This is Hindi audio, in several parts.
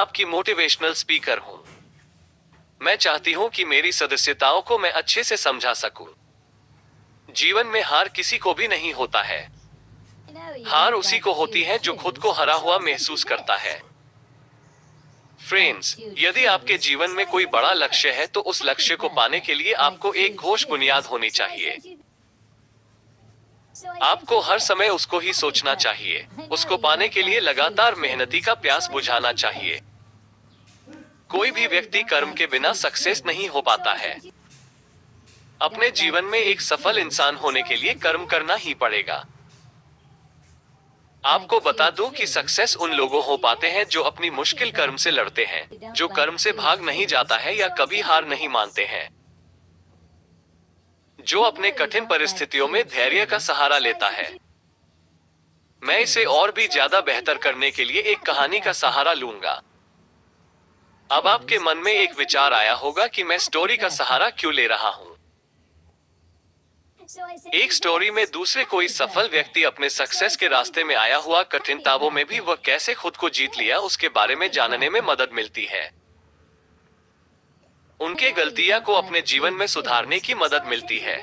आपकी मोटिवेशनल स्पीकर हूं। मैं चाहती हूं कि मेरी सदस्यताओं को मैं अच्छे से समझा सकूं। जीवन में हार किसी को भी नहीं होता है। हार उसी को होती है जो खुद को हरा हुआ महसूस करता है। फ्रेंड्स, यदि आपके जीवन में कोई बड़ा लक्ष्य है तो उस लक्ष्य को पाने के लिए आपको एक ठोस बुनियाद होनी चाहिए। आपको हर समय उसको ही सोचना चाहिए। उसको पाने के लिए लगातार मेहनती का प्यास बुझाना चाहिए। कोई भी व्यक्ति कर्म के बिना सक्सेस नहीं हो पाता है। अपने जीवन में एक सफल इंसान होने के लिए कर्म करना ही पड़ेगा। आपको बता दूं कि सक्सेस उन लोगों हो पाते हैं जो अपनी मुश्किल कर्म से लड़ते हैं, जो कर्म से भाग नहीं जाता है या कभी हार नहीं मानते हैं, जो अपने कठिन परिस्थितियों में धैर्य का सहारा लेता है। मैं इसे और भी ज्यादा बेहतर करने के लिए एक कहानी का सहारा लूंगा। अब आपके मन में एक विचार आया होगा कि मैं स्टोरी का सहारा क्यों ले रहा हूं। एक स्टोरी में दूसरे कोई सफल व्यक्ति अपने सक्सेस के रास्ते में आया हुआ कठिनताओं में भी वह कैसे खुद को जीत लिया उसके बारे में जानने में मदद मिलती है। उनके गलतियां को अपने जीवन में सुधारने की मदद मिलती है।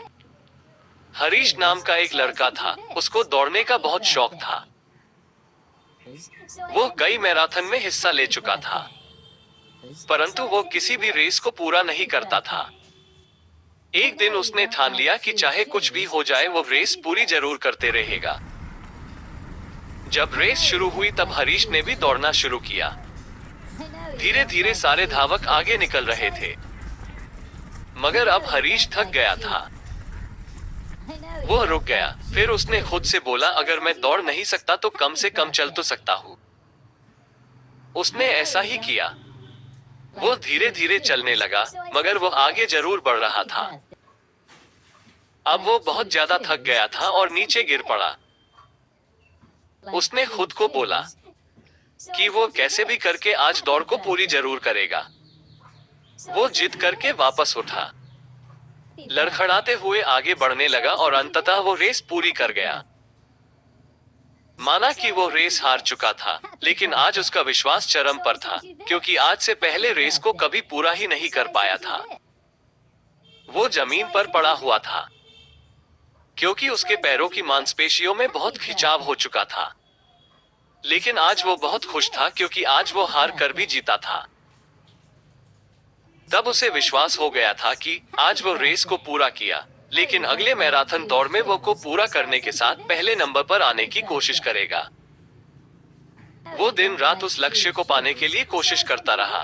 हरीश नाम का एक लड़का था। उसको दौड़ने का बहुत शौक था। वो कई मैराथन में हिस्सा ले चुका था, परंतु वो किसी भी रेस को पूरा नहीं करता था। एक दिन उसने ठान लिया कि चाहे कुछ भी हो जाए वो रेस पूरी जरूर करते रहेगा। जब रेस शुरू हुई तब हरीश ने भी दौड़ना शुरू किया। धीरे धीरे सारे धावक आगे निकल रहे थे, मगर अब हरीश थक गया था। वो रुक गया। फिर उसने खुद से बोला, अगर मैं दौड़ नहीं सकता तो कम से कम चल तो सकता हूं। उसने ऐसा ही किया। वो धीरे धीरे चलने लगा, मगर वो आगे जरूर बढ़ रहा था। अब वो बहुत ज्यादा थक गया था और नीचे गिर पड़ा। उसने खुद को बोला कि वो कैसे भी करके आज दौड़ को पूरी जरूर करेगा। वो जिद करके वापस उठा, लड़खड़ाते हुए आगे बढ़ने लगा और अंततः वो रेस पूरी कर गया। माना कि वो रेस हार चुका था, लेकिन आज उसका विश्वास चरम पर था, क्योंकि आज से पहले रेस को कभी पूरा ही नहीं कर पाया था। वो जमीन पर पड़ा हुआ था, क्योंकि उसके पैरों की मांसपेशियों में बहुत खिंचाव हो चुका था। लेकिन आज वो बहुत खुश था, क्योंकि आज वो हार कर भी जीता था। तब उसे विश्वास हो गया था कि आज वो रेस को पूरा किया, लेकिन अगले मैराथन दौड़ में वो को पूरा करने के साथ पहले नंबर पर आने की कोशिश करेगा। वो दिन रात उस लक्ष्य को पाने के लिए कोशिश करता रहा।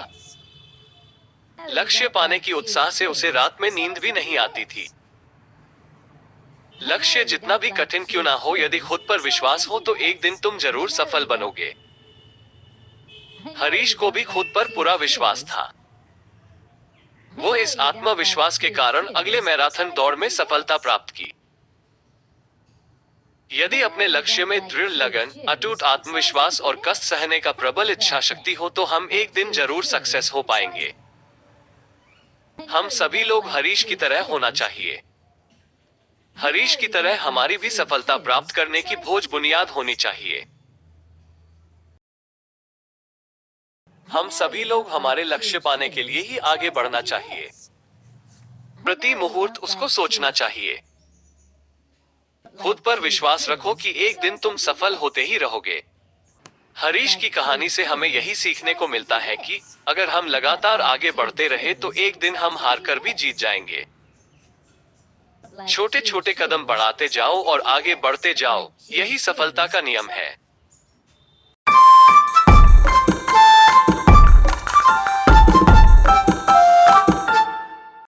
लक्ष्य पाने की उत्साह से उसे रात में नींद भी नहीं आती थी। लक्ष्य जितना भी कठिन क्यों ना हो, यदि खुद पर विश्वास हो तो एक दिन तुम जरूर सफल बनोगे। हरीश को भी खुद पर पूरा विश्वास था। वो इस आत्मविश्वास के कारण अगले मैराथन दौड़ में सफलता प्राप्त की। यदि अपने लक्ष्य में दृढ़ लगन, अटूट आत्मविश्वास और कष्ट सहने का प्रबल इच्छा शक्ति हो तो हम एक दिन जरूर सक्सेस हो पाएंगे। हम सभी लोग हरीश की तरह होना चाहिए। हरीश की तरह हमारी भी सफलता प्राप्त करने की भोज बुनियाद होनी चाहिए। हम सभी लोग हमारे लक्ष्य पाने के लिए ही आगे बढ़ना चाहिए। प्रति मुहूर्त उसको सोचना चाहिए। खुद पर विश्वास रखो कि एक दिन तुम सफल होते ही रहोगे। हरीश की कहानी से हमें यही सीखने को मिलता है कि अगर हम लगातार आगे बढ़ते रहे तो एक दिन हम हार कर भी जीत जाएंगे। छोटे छोटे कदम बढ़ाते जाओ और आगे बढ़ते जाओ, यही सफलता का नियम है।